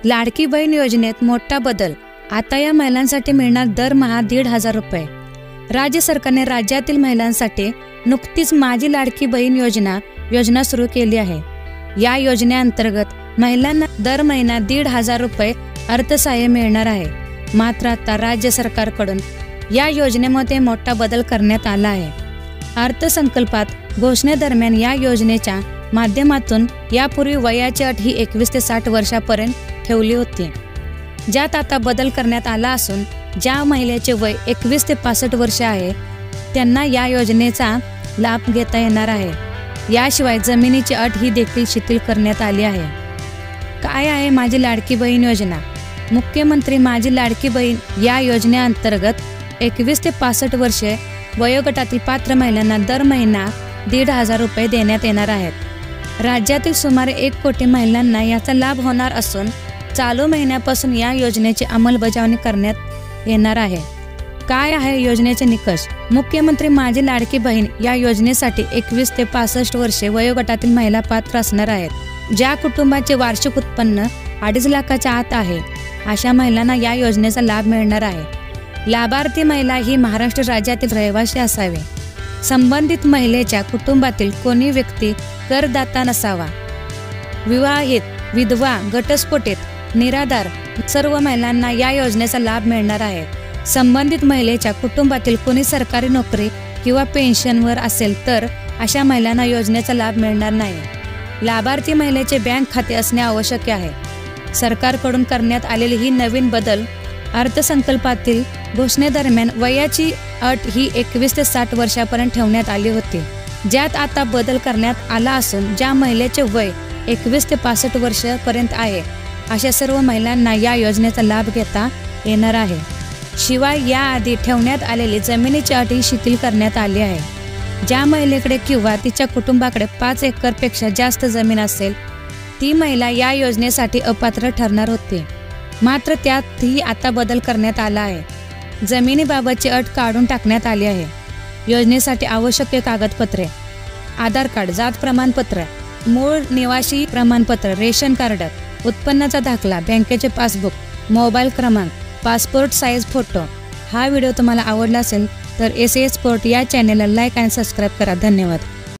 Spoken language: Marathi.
लाडकी बहीण योजनेत मोठा बदल। आता या महिलांसाठी मिळणार दरमहा 1,500 रुपये। राज्य सरकारने राज्यातील महिलांसाठी नुकतीच माझी लाडकी बहीण योजना सुरू केली आहे। या योजनेअंतर्गत महिलांना दर महिना 1,500 रुपये अर्थसहाय्य मिळणार आहे। मात्र आता राज्य सरकारकडून या योजनेमध्ये मोठा बदल करण्यात आला आहे। अर्थसंकल्पात घोषणेदरम्यान या योजनेच्या माध्यमातून यापूर्वी वयाची अट ही 21 ते 60 वर्षापर्यंत ठेवली होती, ज्यात आता बदल करण्यात आला असून ज्या महिलेचे वय 21 ते 65 वर्ष आहे त्यांना या योजनेचा लाभ घेता येणार आहे। याशिवाय जमिनीची अट ही देखील शिथिल करण्यात आली आहे। काय आहे माझी लाडकी बहीण योजना? मुख्यमंत्री माझी लाडकी बहीण या योजनेअंतर्गत 21 ते 65 वर्षे वयोगटातील पात्र महिलांना दर महिना 1,500 रुपये देण्यात येणार आहेत। राज्यातील सुमारे 1 कोटी महिलांना याचा लाभ होणार असून चालू महिन्यापासून या योजनेची अंमलबजावणी करण्यात येणार आहे। काय आहे योजनेचे निकष? मुख्यमंत्री माझी लाडकी बहीण या योजनेसाठी 21 ते 65 वर्षे वयोगटातील महिला पात्र असणार आहेत। ज्या कुटुंबाचे वार्षिक उत्पन्न 2.5 लाखाच्या आत आहे अशा महिलांना या योजनेचा लाभ मिळणार आहे। लाभार्थी महिला ही महाराष्ट्र राज्यातील रहिवासी असावे। संबंधित महिलेच्या कुटुंबातील कोणी व्यक्ती करदाता नसावा। विवाहित, विधवा, घटस्फोटित, निराधार सर्व महिलांना या योजनेचा लाभ मिळणार आहे। संबंधित महिलेच्या कुटुंबातील कोणी सरकारी नोकरी किंवा पेन्शनवर असेल तर अशा महिलांना योजनेचा लाभ मिळणार नाही। लाभार्थी महिलेचे बँक खाते असणे आवश्यक आहे। सरकारकडून करण्यात आलेली ही नवीन बदल अर्थसंकल्पातील घोषणेदरम्यान वयाची अट ही 21 ते 60 वर्षापर्यंत ठेवण्यात आली होती, ज्यात आता बदल करण्यात आला असून ज्या महिलेचे वय 21 ते 65 वर्षापर्यंत आहे अशा सर्व महिलांना या योजनेचा लाभ घेता येणार आहे। शिवाय याआधी ठेवण्यात आलेली जमिनीची अट ही शिथिल करण्यात आली आहे। ज्या महिलेकडे किंवा तिच्या कुटुंबाकडे 5 एकरपेक्षा जास्त जमीन असेल ती महिला या योजनेसाठी अपात्र ठरणार होती। मात्र त्यातही आता बदल करण्यात आला आहे। जमिनीबाबतची अट काढून टाकण्यात आली आहे। योजनेसाठी आवश्यक कागदपत्रे: आधार कार्ड, जात प्रमाणपत्र, मूळ निवासी प्रमाणपत्र, रेशन कार्ड, उत्पन्नाचा दाखला, बँकेचे पासबुक, मोबाईल क्रमांक, पासपोर्ट साईज फोटो। हा व्हिडिओ तुम्हाला आवडला असेल तर एस स्पोर्ट या चॅनेलला लाईक आणि सबस्क्राईब करा। धन्यवाद।